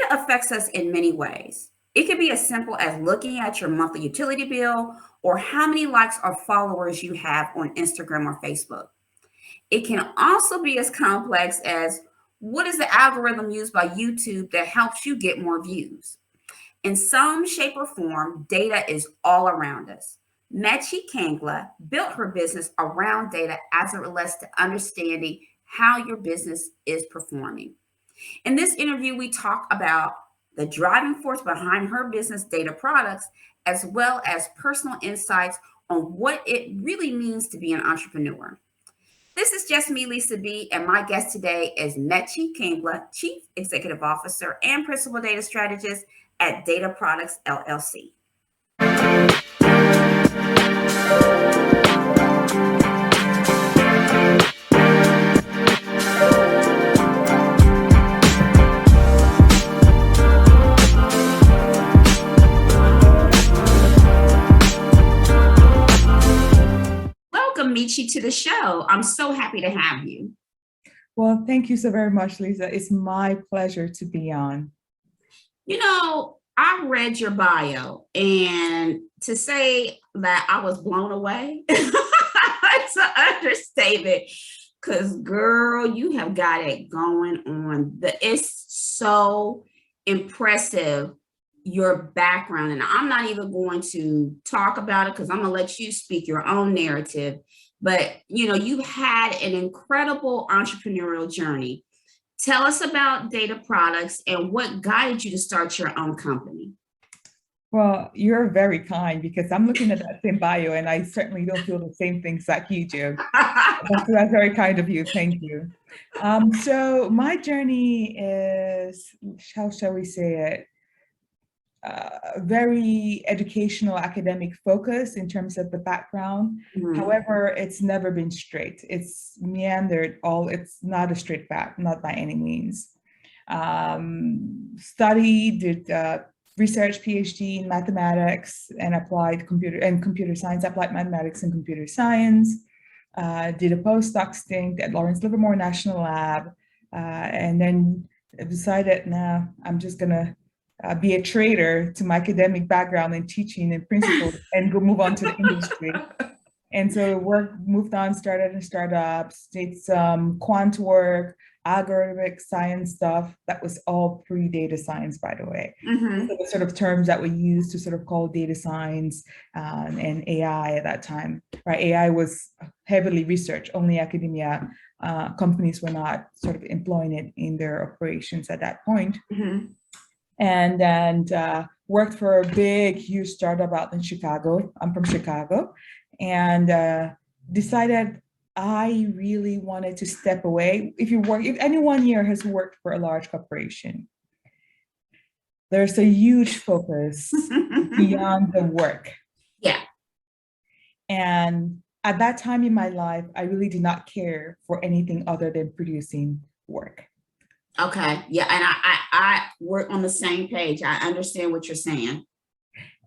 Data affects us in many ways. It could be as simple as looking at your monthly utility bill or how many likes or followers you have on Instagram or Facebook. It can also be as complex as what is the algorithm used by YouTube that helps you get more views? In some shape or form, data is all around us. Mechie Nkengla built her business around data as it relates to understanding how your business is performing. In this interview, we talk about the driving force behind her business data products, as well as personal insights on what it really means to be an entrepreneur. This is just me, Lisa B, and my guest today is Mechie Nkengla, Chief Executive Officer and Principal Data Strategist at Data Products LLC. Welcome, Mechie, to the show. I'm so happy to have you. Well, thank you so very much, Lisa. It's my pleasure to be on. You know, I read your bio, and to say that I was blown away, it's an understatement. Because, girl, you have got it going on. It's so impressive, your background. And I'm not even going to talk about it because I'm going to let you speak your own narrative. But, you know, you've had an incredible entrepreneurial journey. Tell us about Data Products and what guided you to start your own company. Well, you're very kind because I'm looking at that same bio and I certainly don't feel the same things that you do. That's very kind of you. Thank you. So my journey is, how shall we say it? Very educational, academic focus in terms of the background. Mhm. However, it's never been straight. It's meandered all. It's not a straight path, not by any means. Did research PhD in mathematics and applied computer science, applied mathematics and computer science. Did a postdoc stint at Lawrence Livermore National Lab, and then decided, nah, I'm just gonna be a trader to my academic background in teaching and principles and go move on to the industry. And so moved on, started in startups, did some quant work, algorithmic science stuff. That was all pre-data science, by the way. Mhm. So the sort of terms that we used to sort of call data science and AI at that time, right? AI was heavily research, only academia. Companies were not sort of employing it in their operations at that point. Mhm. And then worked for a big, huge startup out in Chicago. I'm from Chicago, and decided I really wanted to step away. If anyone here has worked for a large corporation, there's a huge focus beyond the work. Yeah. And at that time in my life, I really did not care for anything other than producing work. Okay. Yeah. And I work on the same page. I understand what you're saying.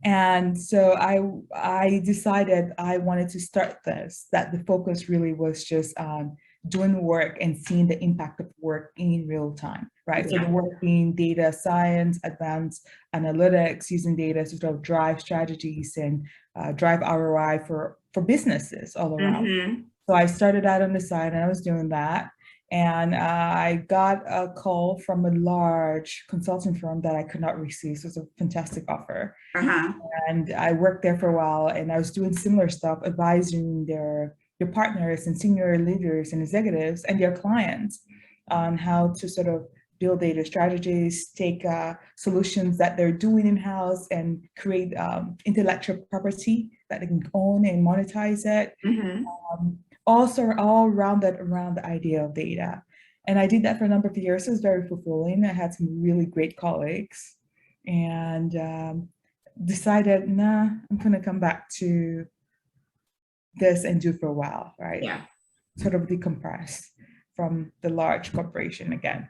And so I decided I wanted to start this, that the focus really was just on doing work and seeing the impact of work in real time, right? Yeah. So the work being data science, advanced analytics, using data to sort of drive strategies and drive ROI for businesses all around. Mm-hmm. So I started out on the side and I was doing that. And I got a call from a large consulting firm that I could not resist. It was a fantastic offer. Uh-huh. And I worked there for a while and I was doing similar stuff, advising their partners and senior leaders and executives and their clients on how to sort of build data strategies, take solutions that they're doing in-house and create intellectual property that they can own and monetize it. Mm-hmm. Also all rounded around the idea of data. And I did that for a number of years. It was very fulfilling. I had some really great colleagues and decided, nah, I'm gonna come back to this and do for a while, right? Yeah. Sort of decompress from the large corporation again.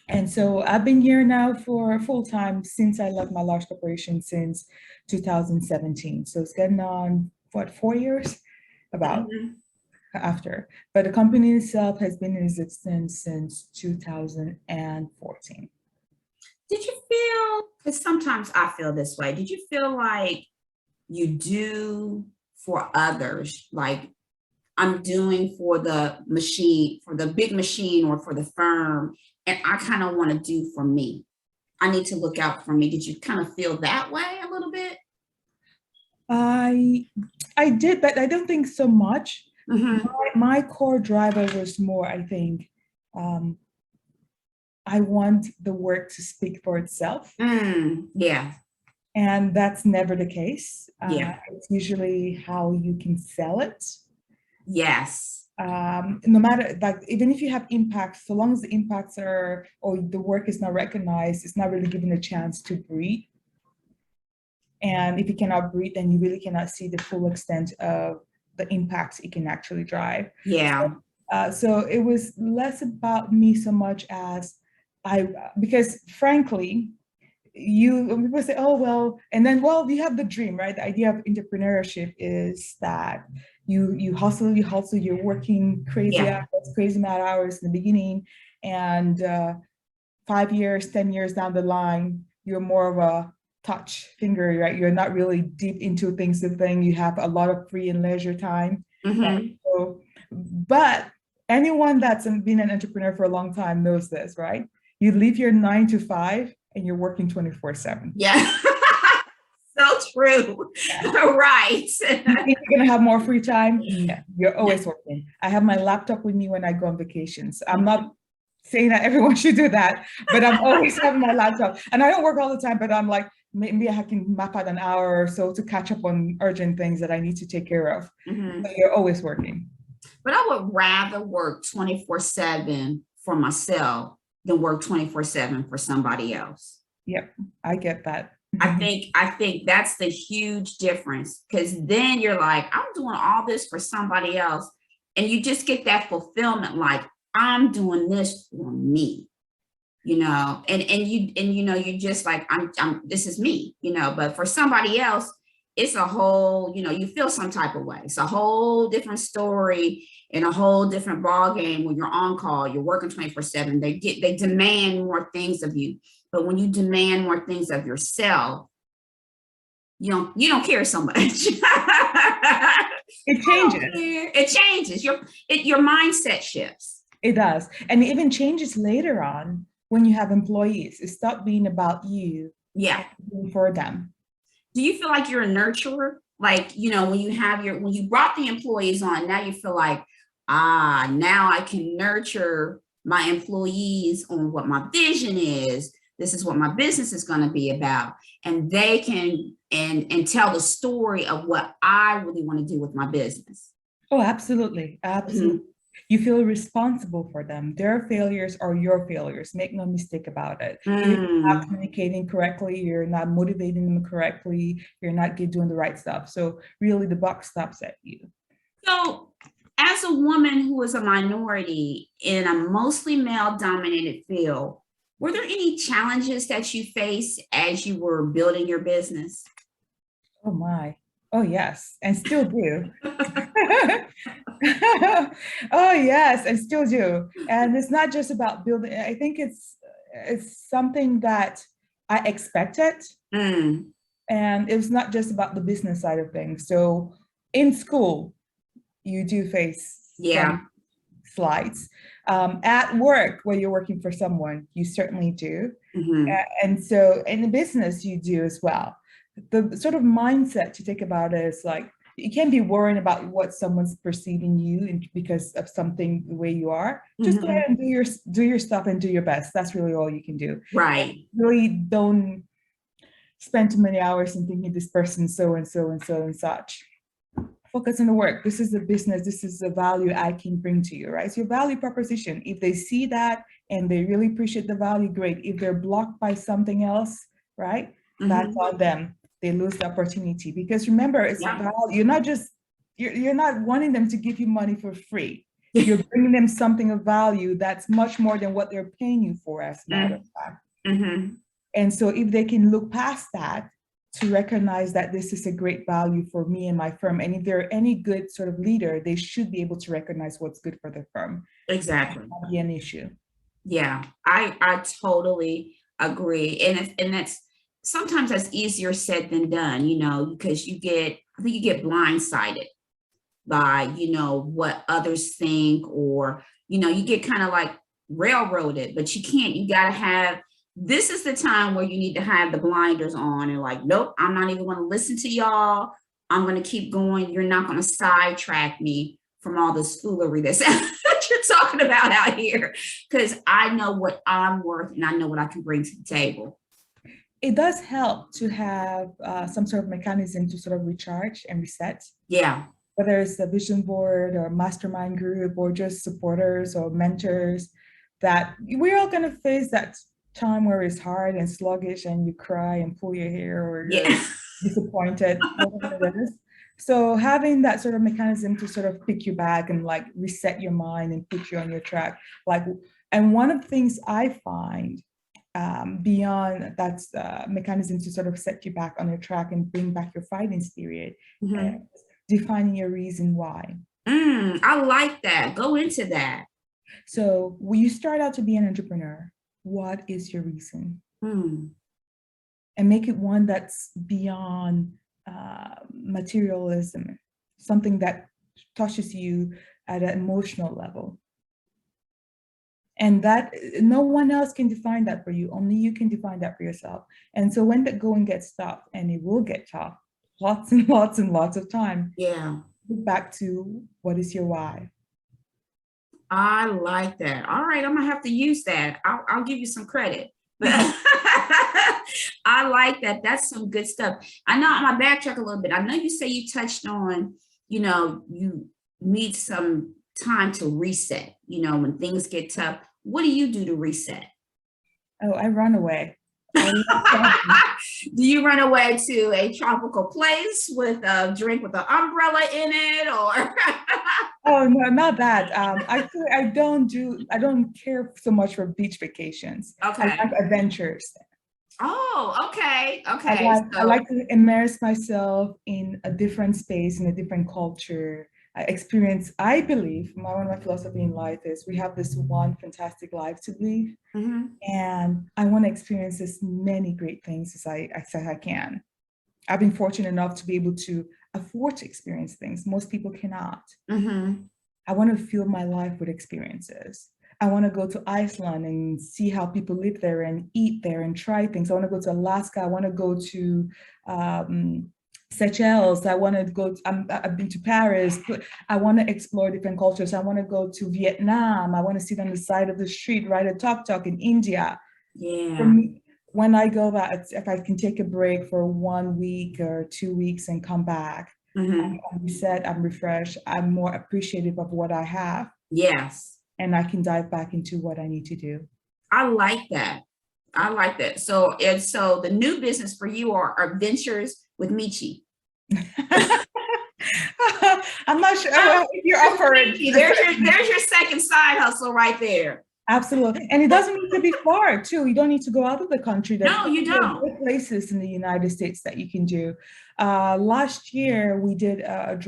And so I've been here now for full time since I left my large corporation since 2017. So it's getting on, what, 4 years? About. Mm-hmm. After, but the company itself has been in existence since 2014. Did you feel, because sometimes I feel this way, did you feel like you do for others, like I'm doing for the machine, for the big machine or for the firm, and I kind of want to do for me? I need to look out for me. Did you kind of feel that way a little bit? I I did, but I don't think so much. Mm-hmm. My core driver was more, I think, um, I want the work to speak for itself. Yeah. And that's never the case. Yeah. It's usually how you can sell it. Yes. No matter, like, even if you have impacts, so long as the impacts are, or the work is not recognized, it's not really given a chance to breathe. And if you cannot breathe, then you really cannot see the full extent of the impacts it can actually drive. Yeah. So it was less about me so much as because frankly, people say, oh, well, and then, well, you have the dream, right? The idea of entrepreneurship is that you hustle, you're working crazy Yeah. hours, crazy mad hours in the beginning, and 5 years, 10 years down the line, you're more of a touch finger, right? You're not really deep into things, the thing, you have a lot of free and leisure time, right? Mm-hmm. So, but anyone that's been an entrepreneur for a long time knows this, right? You leave your 9 to 5 and you're working 24/7. Yeah. So true. Right. You think you're gonna have more free time? No, you're always working. I have my laptop with me when I go on vacations. I'm not saying that everyone should do that, but I'm always having my laptop. And I don't work all the time, but I'm like, maybe I can map out an hour or so to catch up on urgent things that I need to take care of. Mm-hmm. But you're always working. But I would rather work 24/7 for myself than work 24/7 for somebody else. Yep, I get that. I think that's the huge difference, because then you're like, I'm doing all this for somebody else, and you just get that fulfillment, like I'm doing this for me, and you're just like, I'm this is me, but for somebody else, it's a whole, you feel some type of way. It's a whole different story and a whole different ball game. When you're on call, you're working 24/7. They demand more things of you. But when you demand more things of yourself, you don't care so much. It changes. It changes. Your mindset shifts. It does. And it even changes later on when you have employees. It stops being about you. Yeah. For them. Do you feel like you're a nurturer? Like, when you brought the employees on, now you feel like, now I can nurture my employees on what my vision is. This is what my business is going to be about. And they can and tell the story of what I really want to do with my business. Oh, absolutely. Absolutely. Mm-hmm. You feel responsible for them. Their failures are your failures. Make no mistake about it. You're not communicating correctly. You're not motivating them correctly. You're not doing the right stuff. So really the buck stops at you. So as a woman who is a minority in a mostly male-dominated field, were there any challenges that you faced as you were building your business? Oh my. Oh yes, and still do. Oh yes, and still do. And it's not just about building. I think it's something that I expected. And it's not just about the business side of things. So in school, you do face some slides. At work, where you're working for someone, you certainly do. And so in the business, you do as well. The sort of mindset to think about it is like, you can't be worrying about what someone's perceiving you because of something the way you are. Just go ahead and do your stuff and do your best. That's really all you can do. Right. And really don't spend too many hours in thinking this person so and so and so and such. Focus on the work. This is the business. This is the value I can bring to you, right? So your value proposition, if they see that and they really appreciate the value, great. If they're blocked by something else, right? That's on them. They lose the opportunity, because remember, it's about, you're not wanting them to give you money for free. You're bringing them something of value that's much more than what they're paying you for, as a matter of fact. And so if they can look past that to recognize that this is a great value for me and my firm, and if they're any good sort of leader, they should be able to recognize what's good for the firm. Exactly. It won't be an issue. Yeah, I totally Agree. And that's sometimes that's easier said than done, because I think you get blindsided by, what others think, or, you get kind of like railroaded, but you got to this is the time where you need to have the blinders on and like, nope, I'm not even going to listen to y'all. I'm going to keep going. You're not going to sidetrack me from all this foolery that you're talking about out here, because I know what I'm worth and I know what I can bring to the table. It does help to have some sort of mechanism to sort of recharge and reset. Yeah. Whether it's a vision board or mastermind group or just supporters or mentors, that we're all going to face that time where it's hard and sluggish and you cry and pull your hair or you're disappointed, whatever it is. So having that sort of mechanism to sort of pick you back and like reset your mind and put you on your track, and one of the things I find beyond that mechanism to sort of set you back on your track and bring back your fighting spirit, defining your reason why. I like that. Go into that. So when you start out to be an entrepreneur, what is your reason? And make it one that's beyond materialism, something that touches you at an emotional level. And that no one else can define that for you. Only you can define that for yourself. And so when the going gets tough, and it will get tough, lots and lots and lots of time. Yeah. Look back to what is your why. I like that. All right, I'm gonna have to use that. I'll give you some credit. But I like that. That's some good stuff. I know I'm gonna backtrack a little bit. I know you say you touched on, you need some time to reset, when things get tough. What do you do to reset? Oh, I run away. Do you run away to a tropical place with a drink with an umbrella in it, or? Oh no, not that. Actually, I don't care so much for beach vacations. Okay. I like adventures. Oh, okay. I like to immerse myself in a different space, in a different culture. I believe, one of my philosophy in life is we have this one fantastic life to live. And I want to experience as many great things as I can. I've been fortunate enough to be able to afford to experience things most people cannot. I want to fill my life with experiences. I want to go to Iceland and see how people live there and eat there and try things. I want to go to Alaska. I want to go to Seychelles. I want to go. I've been to Paris. I want to explore different cultures. I want to go to Vietnam. I want to sit on the side of the street, ride a tuk-tuk in India. Yeah. For me, when I go back, if I can take a break for 1 week or 2 weeks and come back, I'm reset, I'm refreshed, I'm more appreciative of what I have. Yes. And I can dive back into what I need to do. I like that. So the new business for you are ventures with Mechie. I'm not sure if you're up for it. There's your second side hustle right there. Absolutely. And it doesn't need to be far too. You don't need to go out of the country. No, you don't. There are places in the United States that you can do. Last year, we did a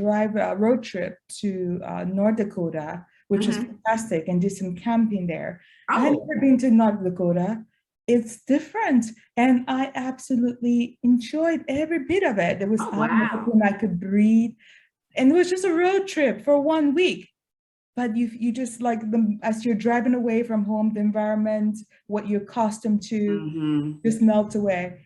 road trip to North Dakota, which was fantastic, and did some camping there. I had never been to North Dakota. It's different. And I absolutely enjoyed every bit of it. There was when I could breathe. And it was just a road trip for 1 week. But you just like as you're driving away from home, the environment, what you're accustomed to, just melts away.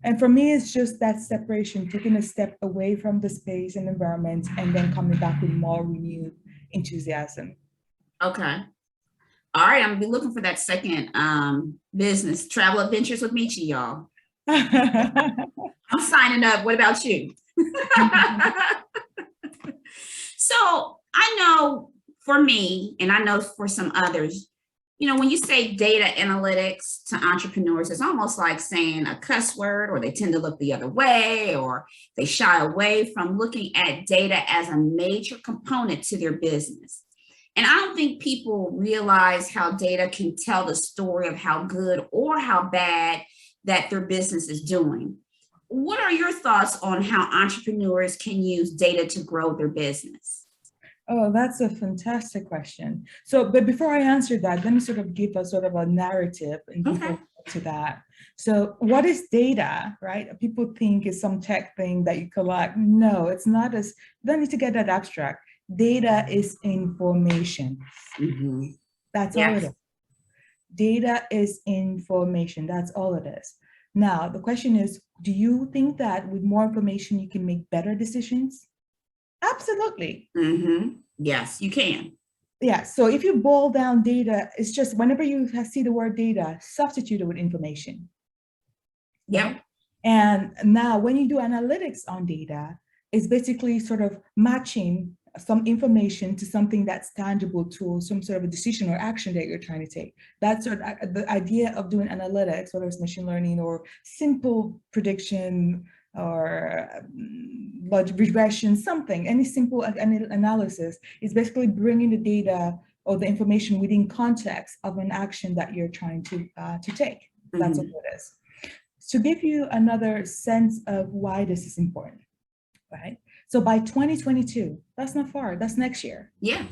And for me, it's just that separation, taking a step away from the space and environment, and then coming back with more renewed enthusiasm. Okay. All right, I'm gonna be looking for that second business, travel adventures with Mechie, y'all. I'm signing up. What about you? So I know for me, and I know for some others, when you say data analytics to entrepreneurs, it's almost like saying a cuss word, or they tend to look the other way, or they shy away from looking at data as a major component to their business. And I don't think people realize how data can tell the story of how good or how bad that their business is doing. What are your thoughts on how entrepreneurs can use data to grow their business? Oh, that's a fantastic question. But before I answer that, let me sort of give a sort of a narrative and to that. So what is data, right? People think it's some tech thing that you collect. No, it's not. As you don't need to get that abstract. Data is information. Mm-hmm. That's all it Yes. is. Data is information. That's all it is. Now, the question is, do you think that with more information, you can make better decisions? Absolutely. Mm-hmm. Yes, you can. Yeah. So if you boil down data, it's just whenever you see the word data, substitute it with information. Right? Yep. And now when you do analytics on data, it's basically sort of matching some information to something that's tangible to some sort of a decision or action that you're trying to take. That's sort of the idea of doing analytics, whether it's machine learning or simple prediction or regression, something, any simple analysis is basically bringing the data or the information within context of an action that you're trying to take. That's Mm-hmm. what it is. To give you another sense of why this is important, right? So by 2022, that's not far, that's next year. Yeah.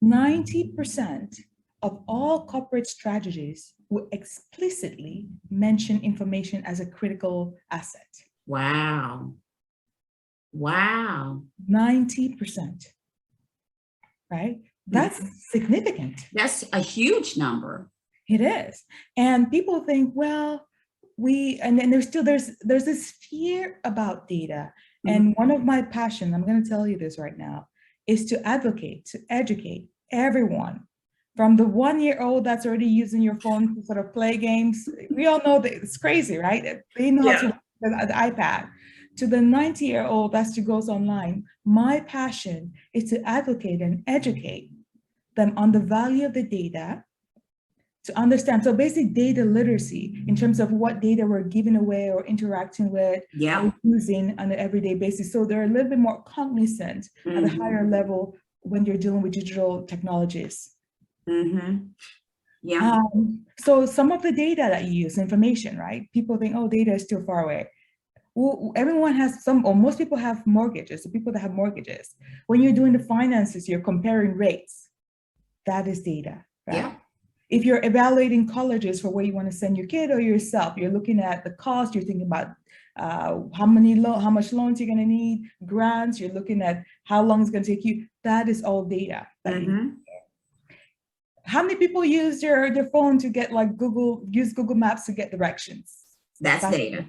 90% of all corporate strategies will explicitly mention information as a critical asset. Wow. Wow. 90%, right? That's significant. That's a huge number. It is. And people think, well, and then there's this fear about data. And one of my passions, I'm going to tell you this right now, is to advocate, to educate everyone from the 1-year-old that's already using your phone to sort of play games. We all know that it's crazy, right? They know how to use the iPad. To the 90-year-old that goes online. My passion is to advocate and educate them on the value of the data, to understand. So basic data literacy in terms of what data we're giving away or interacting with or using on an everyday basis. So they're a little bit more cognizant at a higher level when you're dealing with digital technologies. Mm-hmm. Yeah. So some of the data that you use, information, right? People think, oh, data is still far away. Well, everyone has some, or most people have mortgages. So people that have mortgages, when you're doing the finances, you're comparing rates. That is data, right? Yeah. If you're evaluating colleges for where you want to send your kid or yourself, you're looking at the cost, you're thinking about how much loans you're going to need, grants, you're looking at how long it's going to take you. That is all data. How many people use their phone to get like use Google Maps to get directions? That's data.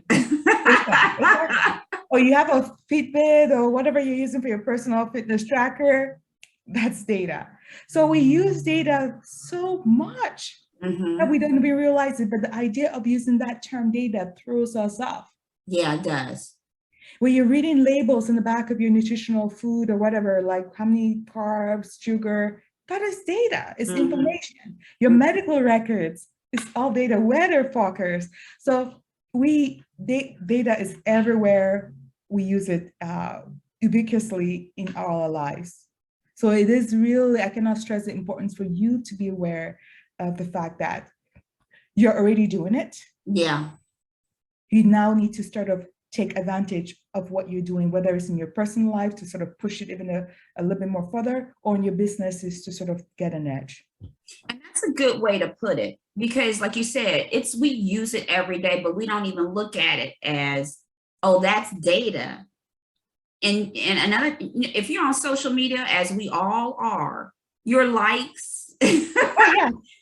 Or you have a Fitbit or whatever you're using for your personal fitness tracker. That's data. So we use data so much that we don't even realize it, but the idea of using that term data throws us off. Yeah, it does. When you're reading labels in the back of your nutritional food or whatever, like how many carbs, sugar, that is data, it's information. Your medical records, it's all data, weather forecast. So data is everywhere. We use it ubiquitously in our lives. So it is really, I cannot stress the importance for you to be aware of the fact that you're already doing it. Yeah. You now need to sort of take advantage of what you're doing, whether it's in your personal life to sort of push it even a little bit more further, or in your business is to sort of get an edge. And that's a good way to put it, because like you said, we use it every day, but we don't even look at it as, oh, that's data. And another, if you're on social media, as we all are, your likes,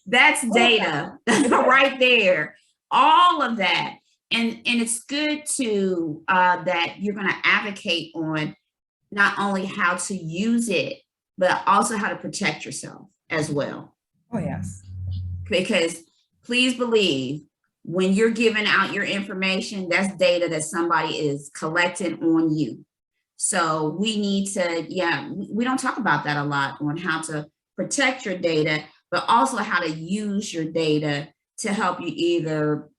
that's data right there, all of that. And it's good to that you're going to advocate on not only how to use it, but also how to protect yourself as well. Oh, yes. Because please believe, when you're giving out your information, that's data that somebody is collecting on you. So we need to, we don't talk about that a lot, on how to protect your data, but also how to use your data to help you either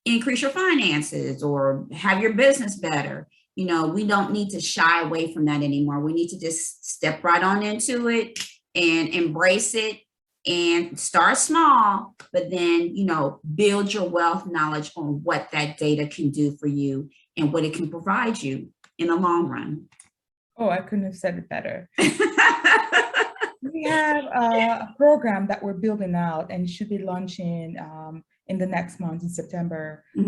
increase your finances or have your business better. We don't need to shy away from that anymore. We need to just step right on into it and embrace it and start small, but then, build your wealth knowledge on what that data can do for you and what it can provide you in the long run. Oh, I couldn't have said it better. We have a program that we're building out and should be launching in the next month in September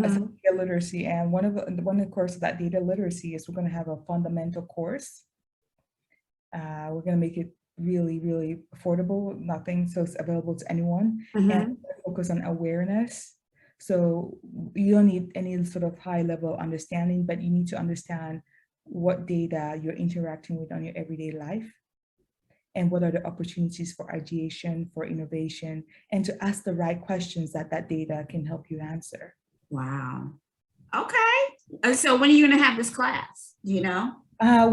as Mhm. data literacy. And one of the course of that data literacy is we're going to have a fundamental course. We're going to make it really, really affordable, nothing, so it's available to anyone, and Mhm. focus on awareness. So you don't need any sort of high level understanding, but you need to understand what data you're interacting with on your everyday life, and what are the opportunities for ideation, for innovation, and to ask the right questions that that data can help you answer. Wow. Okay. So when are you going to have this class? Do you know?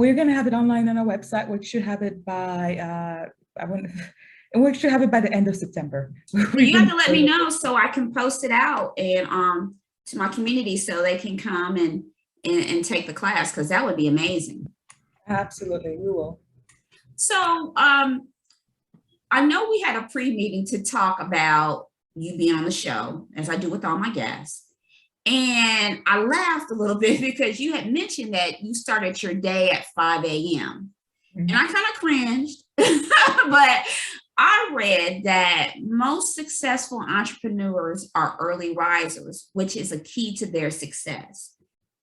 We're going to have it online on our website. We should have it by, we should have it by the end of September. You have to let me know so I can post it out and to my community so they can come and take the class, because that would be amazing. Absolutely, we will. So I know we had a pre-meeting to talk about you being on the show, as I do with all my guests. And I laughed a little bit because you had mentioned that you started your day at 5 a.m. And I kind of cringed, but I read that most successful entrepreneurs are early risers, which is a key to their success.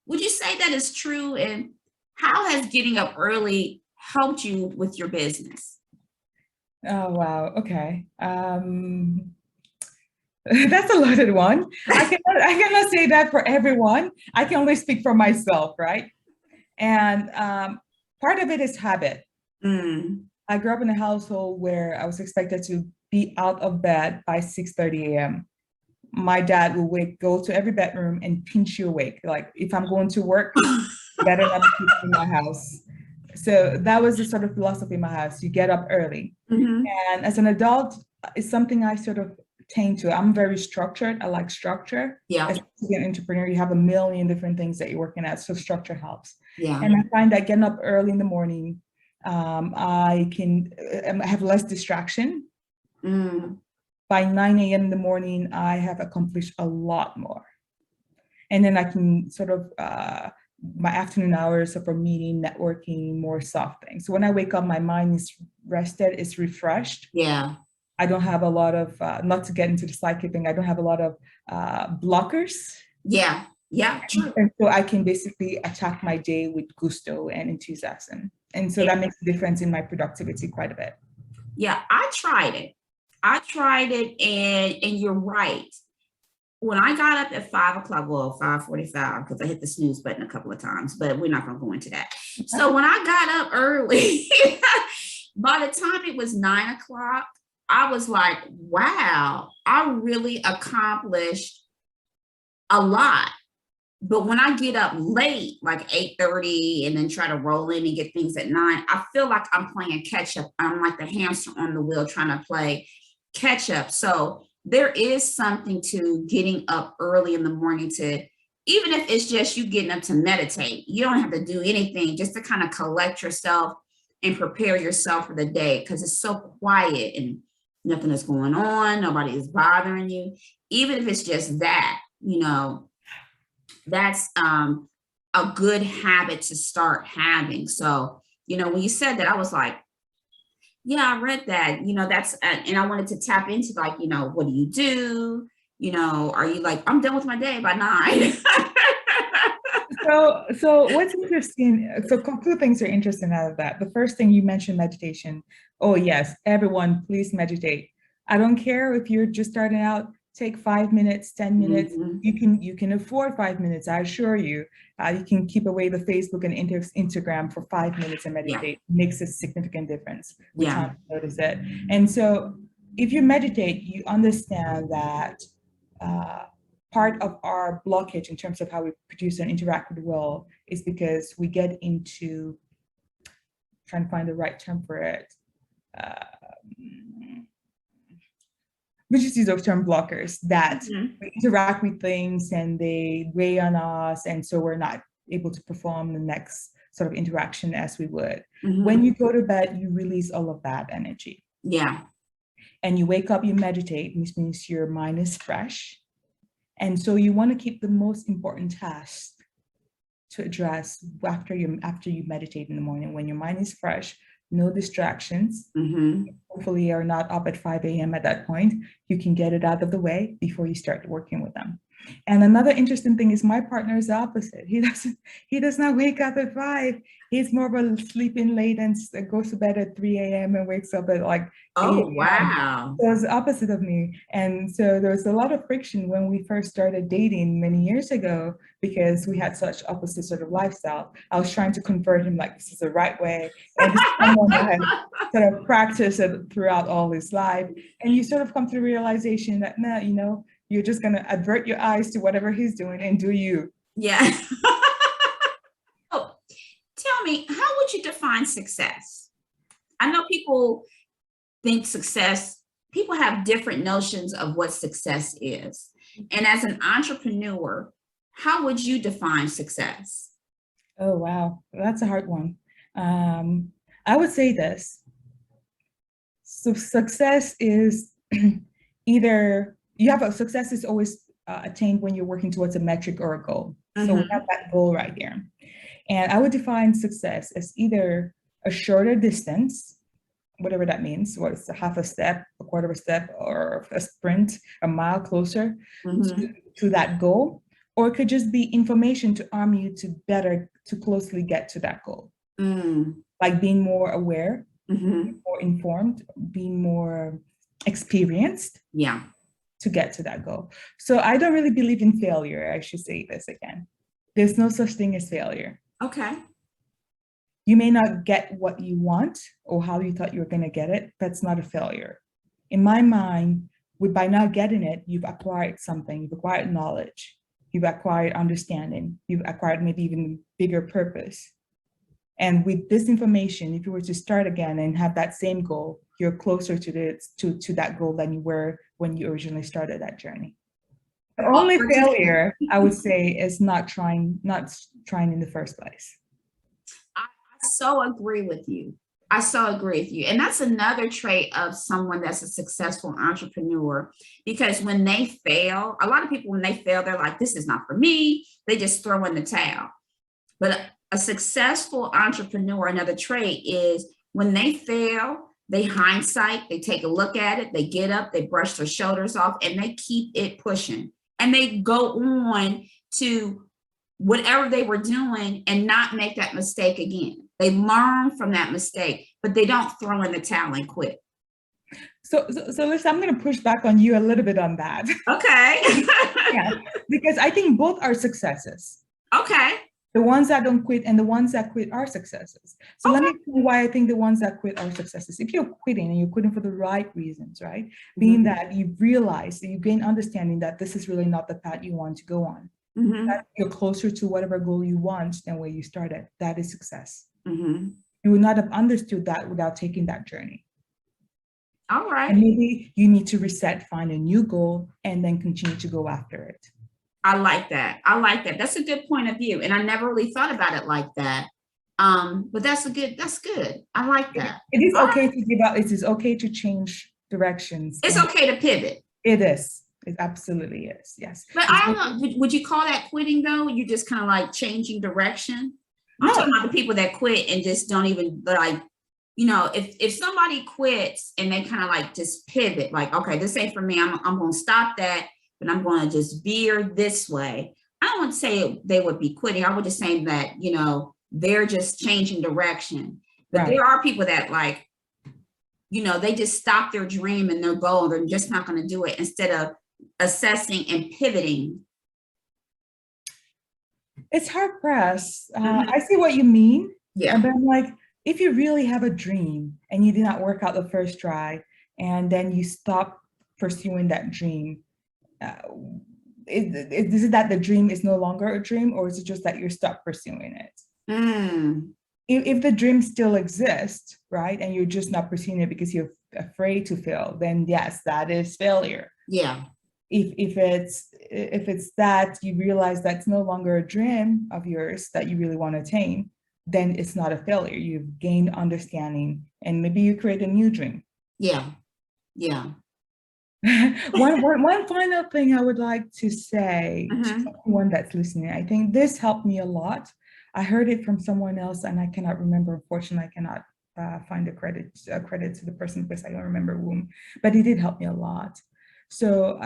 Would you say that is true? And how has getting up early helped you with your business? Oh, wow. Okay. That's a loaded one. I cannot say that for everyone. I can only speak for myself, right? And part of it is habit. I grew up in a household where I was expected to be out of bed by 6:30 a.m. My dad would go to every bedroom and pinch you awake. Like, if I'm going to work, better not be in my house. So that was the sort of philosophy in my house. You get up early. And as an adult, it's something I sort of tend to. I'm very structured. I like structure. Yeah. As an entrepreneur, you have a million different things that you're working at. So structure helps. Yeah. And I find that getting up early in the morning, I have less distraction. By 9 a.m. in the morning, I have accomplished a lot more. And then I can sort of, my afternoon hours are for meeting, networking, more soft things. So when I wake up, my mind is rested, it's refreshed. Yeah. I don't have a lot of, not to get into the psychic thing, I don't have a lot of blockers. Yeah. Yeah, true. And so I can basically attack my day with gusto and enthusiasm. And so that makes a difference in my productivity quite a bit. Yeah, I tried it and you're right. When I got up at 5 o'clock, well, 5:45, because I hit the snooze button a couple of times, but we're not going to go into that. So when I got up early, by the time it was 9 o'clock, I was like, wow, I really accomplished a lot. But when I get up late, like 8:30, and then try to roll in and get things at 9, I feel like I'm playing catch up. I'm like the hamster on the wheel trying to play catch up. So there is something to getting up early in the morning, to, even if it's just you getting up to meditate, you don't have to do anything, just to kind of collect yourself and prepare yourself for the day, because it's so quiet and nothing is going on. Nobody is bothering you. Even if it's just that, that's a good habit to start having. So, when you said that, I was like, yeah, I read that, that's, and I wanted to tap into, like, what do you do? Are you like, I'm done with my day by 9? So what's interesting, so two things are interesting out of that. The first thing, you mentioned meditation. Oh yes, everyone, please meditate. I don't care if you're just starting out, take 5 minutes, 10 minutes. You can afford 5 minutes, I assure you. You can keep away the Facebook and Instagram for 5 minutes and meditate. Yeah. Makes a significant difference. We can't notice it. And so if you meditate, you understand that part of our blockage in terms of how we produce and interact with the world is because we get into, trying to find the right term for it, we just use those term blockers that we interact with things and they weigh on us, and so we're not able to perform the next sort of interaction as we would. When you go to bed, you release all of that energy. Yeah. And you wake up, you meditate, which means your mind is fresh. And so you want to keep the most important tasks to address after you meditate in the morning. When your mind is fresh, no distractions. Mm-hmm. Hopefully you're not up at 5 a.m. at that point. You can get it out of the way before you start working with them. And another interesting thing is my partner is the opposite. He does not wake up at 5. He's more of a sleeping late and goes to bed at 3 a.m. and wakes up at like 8 Oh, a.m. wow. So it's the opposite of me. And so there was a lot of friction when we first started dating many years ago because we had such opposite sort of lifestyle. I was trying to convert him like this is the right way. And this is someone that had sort of practiced it throughout all his life. And you sort of come to the realization that, nah, you know, you're just going to avert your eyes to whatever he's doing and do you. Yeah. Oh, tell me, how would you define success? I know people think success, people have different notions of what success is. And as an entrepreneur, how would you define success? Oh, wow. That's a hard one. I would say this. So success is either success is always attained when you're working towards a metric or a goal. So we have that goal right there. And I would define success as either a shorter distance, whatever that means, what is a half a step, a quarter of a step, or a sprint, a mile closer to that goal, or it could just be information to arm you to closely get to that goal. Like being more aware, more informed, being more experienced. Yeah. To get to that goal. So I don't really believe in failure. I should say this again. There's no such thing as failure. Okay. You may not get what you want or how you thought you were going to get it. That's not a failure. In my mind, by not getting it, you've acquired something. You've acquired knowledge. You've acquired understanding. You've acquired maybe even bigger purpose. And with this information, if you were to start again and have that same goal, you're closer to that goal than you were when you originally started that journey. The only failure, I would say, is not trying in the first place. I so agree with you. I so agree with you. And that's another trait of someone that's a successful entrepreneur, because when they fail, a lot of people, when they fail, they're like, this is not for me. They just throw in the towel. But a successful entrepreneur, another trait is when they fail, they hindsight, they take a look at it, they get up, they brush their shoulders off, and they keep it pushing. And they go on to whatever they were doing and not make that mistake again. They learn from that mistake, but they don't throw in the towel and quit. So listen, I'm going to push back on you a little bit on that. Okay. Yeah, because I think both are successes. Okay. The ones that don't quit and the ones that quit are successes. So let me tell you why I think the ones that quit are successes. If you're quitting and you're quitting for the right reasons, right? Being that you realize that you gain understanding that this is really not the path you want to go on. That you're closer to whatever goal you want than where you started. That is success. You would not have understood that without taking that journey. All right. And maybe you need to reset, find a new goal, and then continue to go after it. I like that. I like that. That's a good point of view. And I never really thought about it like that. But that's good. I like that. It is okay to give up. It is okay to change directions. It's okay to pivot. It is. It absolutely is. Yes. But I don't know. Would you call that quitting though? You just kind of like changing direction? I'm talking about the people that quit and just don't even like, you know, if somebody quits and they kind of like just pivot, like, okay, this ain't for me. I'm going to stop that. But I'm going to just veer this way. I don't want to say they would be quitting. I would just say that, you know, they're just changing direction. But there are people that like, you know, they just stop their dream and their goal. They're just not going to do it instead of assessing and pivoting. It's hard pressed. I see what you mean. Yeah. But I'm like, if you really have a dream and you did not work out the first try, and then you stop pursuing that dream, is it that the dream is no longer a dream, or is it just that you're stuck pursuing it? If the dream still exists, right, and you're just not pursuing it because you're afraid to fail, then yes, that is failure. Yeah. If it's that you realize that's no longer a dream of yours that you really want to attain, then it's not a failure. You've gained understanding, and maybe you create a new dream. Yeah. Yeah. One final thing I would like to say to someone that's listening, I think this helped me a lot. I heard it from someone else and I cannot remember, unfortunately, I cannot find a credit to the person because I don't remember whom, but it did help me a lot. So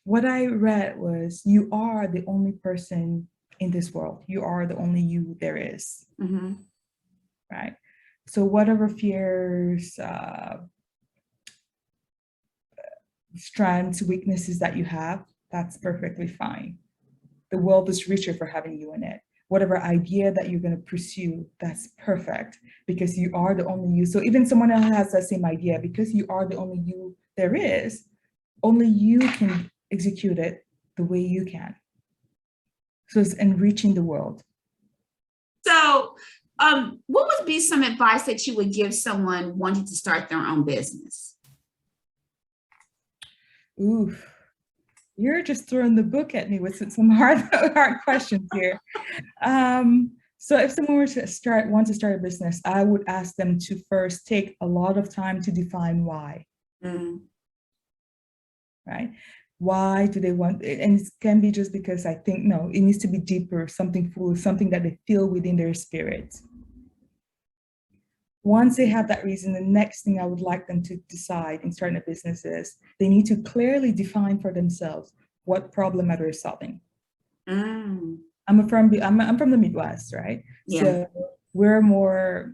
what I read was, you are the only person in this world. You are the only you there is. Mm-hmm. Right? So whatever fears, strengths, weaknesses that you have, that's perfectly fine. The world is richer for having you in it. Whatever idea that you're going to pursue, that's perfect because you are the only you. So even someone else has that same idea, because you are the only you there is, only you can execute it the way you can. So it's enriching the world. So what would be some advice that you would give someone wanting to start their own business? Ooh, you're just throwing the book at me with some hard questions here. So if someone were to want to start a business, I would ask them to first take a lot of time to define why. Mm. Right? Why do they want it? And it can be just because I think, no, it needs to be deeper, something full, something that they feel within their spirit. Once they have that reason, the next thing I would like them to decide in starting a business is they need to clearly define for themselves what problem are they solving. Mm. I'm from the Midwest, right? Yeah. So we're more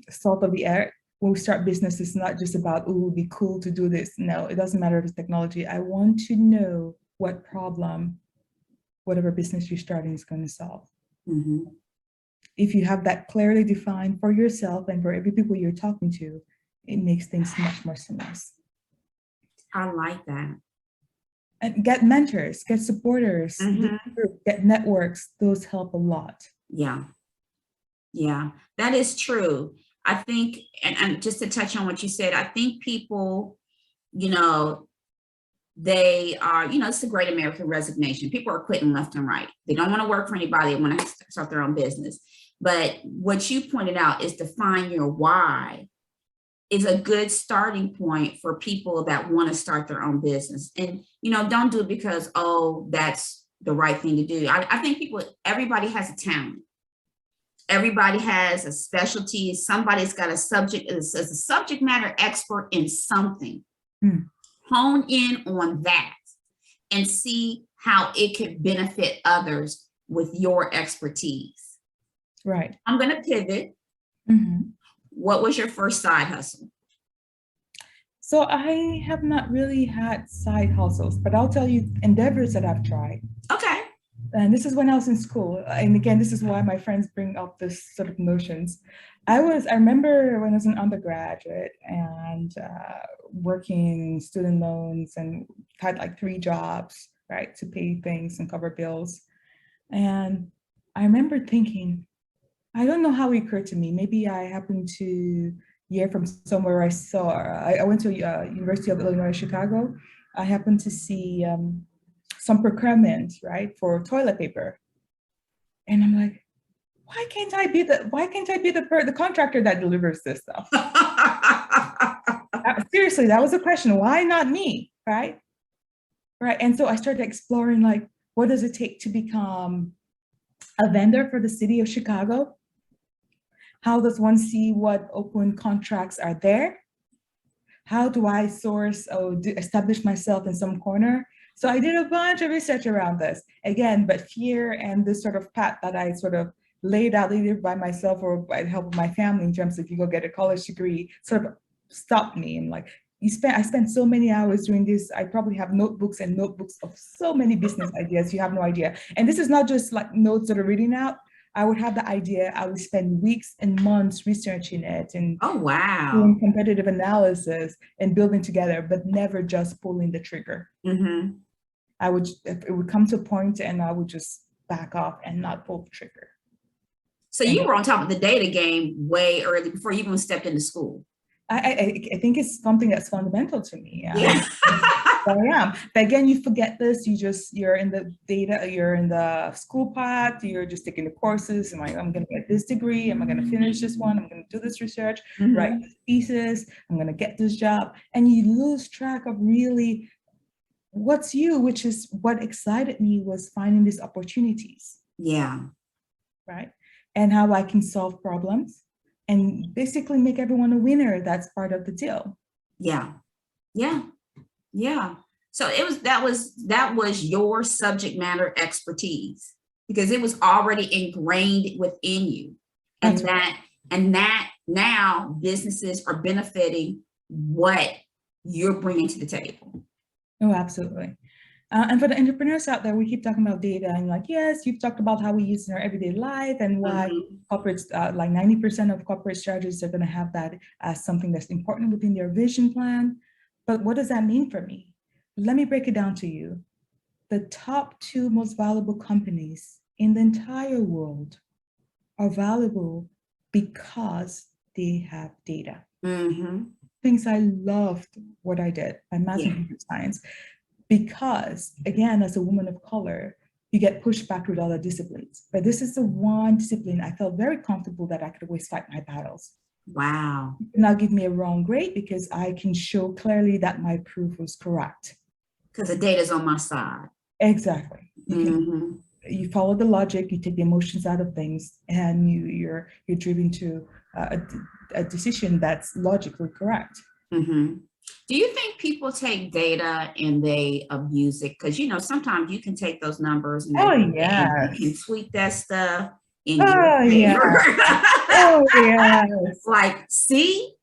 salt of the earth. When we start business, it's not just about, oh, it would be cool to do this. No, it doesn't matter if it's technology. I want to know what problem, whatever business you're starting is going to solve. Mm-hmm. If you have that clearly defined for yourself and for every people you're talking to, it makes things much more seamless. I like that. And get mentors, get supporters, Mm-hmm. get networks. Those help a lot. Yeah. Yeah, that is true. I think, and just to touch on what you said, I think people, they are, it's the great American resignation. People are quitting left and right. They don't want to work for anybody. They want to start their own business. But what you pointed out is define your why is a good starting point for people that want to start their own business. And, don't do it because, oh, that's the right thing to do. I think everybody has a talent. Everybody has a specialty. Somebody's got a subject, as a subject matter expert in something. Mm. Hone in on that and see how it could benefit others with your expertise. Right. I'm going to pivot. Mm-hmm. What was your first side hustle? So I have not really had side hustles, but I'll tell you endeavors that I've tried. Okay. And this is when I was in school. And again, this is why my friends bring up this sort of notions. I remember when I was an undergraduate and working student loans and had like 3 jobs, right, to pay things and cover bills. And I remember thinking, I don't know how it occurred to me. Maybe I happened to hear from somewhere I went to University of Illinois, Chicago. I happened to see some procurement, right, for toilet paper. And I'm like, why can't I be the contractor that delivers this stuff? Seriously, that was a question. Why not me, right? Right. And so I started exploring, like, what does it take to become a vendor for the city of Chicago? How does one see what open contracts are there? How do I source or establish myself in some corner? So I did a bunch of research around this. Again, but fear and this sort of path that I sort of laid out either by myself or by the help of my family in terms of, if you go get a college degree, sort of stopped me. And like, I spent so many hours doing this. I probably have notebooks and notebooks of so many business ideas. You have no idea. And this is not just like notes that are reading out. I would have the idea. I would spend weeks and months researching it and oh, wow, doing competitive analysis and building together, but never just pulling the trigger. Mm-hmm. It would come to a point and I would just back off and not pull the trigger. So you were on top of the data game way early before you even stepped into school. I think it's something that's fundamental to me. Yeah. I am. But again, you forget this. You're in the data, you're in the school path, you're just taking the courses. I'm going to get this degree. Am I going to finish this one? I'm going to do this research, Mm-hmm. write this thesis. I'm going to get this job. And you lose track of really what's you, which is what excited me was finding these opportunities. Yeah. Right. And how I can solve problems and basically make everyone a winner. That's part of the deal. Yeah. Yeah. Yeah. So that was your subject matter expertise, because it was already ingrained within you. And That's right. that now businesses are benefiting what you're bringing to the table. Oh, absolutely. And for the entrepreneurs out there, we keep talking about data, and like, yes, you've talked about how we use it in our everyday life and why corporates, like 90% of corporate strategists are going to have that as something that's important within their vision plan. But what does that mean for me? Let me break it down to you. The top 2 most valuable companies in the entire world are valuable because they have data. Things I loved what I did, my math and computer science, because again, as a woman of color, you get pushed back with other disciplines. But this is the one discipline I felt very comfortable that I could always fight my battles. Wow. Now give me a wrong grade because I can show clearly that my proof was correct. Because the data's on my side. Exactly. You follow the logic, you take the emotions out of things, and you're driven to a decision that's logically correct. Do you think people take data and they abuse it? Because, sometimes you can take those numbers and you can tweak that stuff in your favor. Like, see,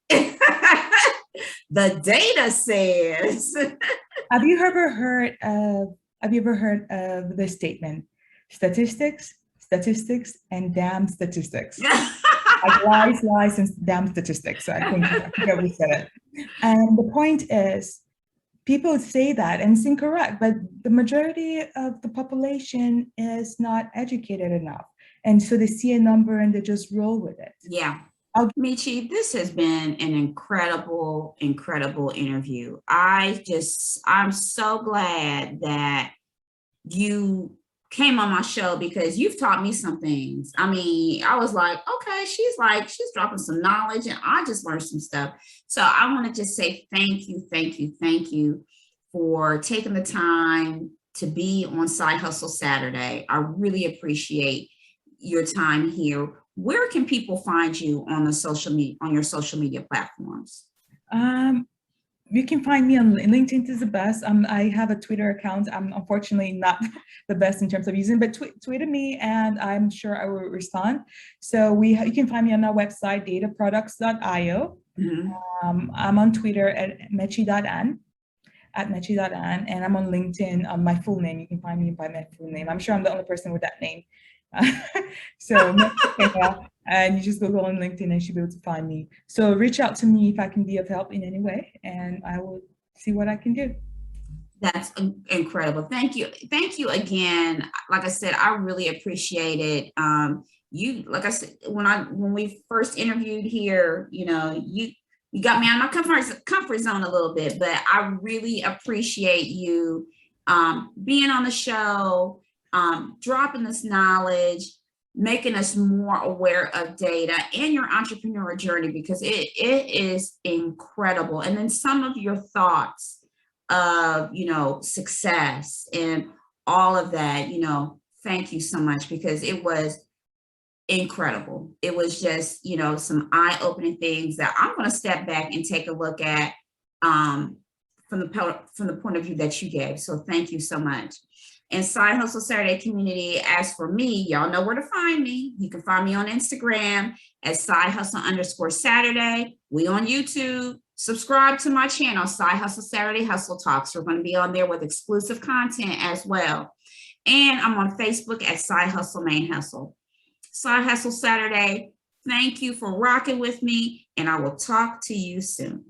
the data says. Have you ever heard of this statement? Statistics, and damn statistics. Like lies, and damn statistics. So I forget we said it. And the point is, people say that, and it's incorrect, but the majority of the population is not educated enough. And so they see a number and they just roll with it. Yeah. Mechie, this has been an incredible, incredible interview. I'm so glad that you came on my show, because you've taught me some things. I mean, I was like, okay, she's dropping some knowledge, and I just learned some stuff. So I want to just say thank you for taking the time to be on Side Hustle Saturday. I really appreciate your time here. Where can people find you on your social media platforms? You can find me on LinkedIn is the best. I have a Twitter account. I'm unfortunately not the best in terms of using, but tweet me and I'm sure I will respond. So you can find me on our website, dataproducts.io. I'm on Twitter at Mechie.N, and I'm on LinkedIn on my full name. You can find me by my full name. I'm sure I'm the only person with that name. So Mechie Nkengla, and you just Google on LinkedIn and you should be able to find me. So reach out to me if I can be of help in any way, and I will see what I can do. That's incredible. Thank you again. Like I said, I really appreciate it. Like I said, when we first interviewed here, you got me out of my comfort zone a little bit, but I really appreciate you being on the show, dropping this knowledge, making us more aware of data and your entrepreneurial journey, because it is incredible. And then some of your thoughts of, success and all of that, thank you so much, because it was incredible. It was just, some eye-opening things that I'm going to step back and take a look at from the point of view that you gave. So thank you so much. And Side Hustle Saturday community, as for me, y'all know where to find me. You can find me on Instagram at Side Hustle_Saturday. We on YouTube. Subscribe to my channel, Side Hustle Saturday Hustle Talks. We're going to be on there with exclusive content as well. And I'm on Facebook at Side Hustle Main Hustle. Side Hustle Saturday, thank you for rocking with me, and I will talk to you soon.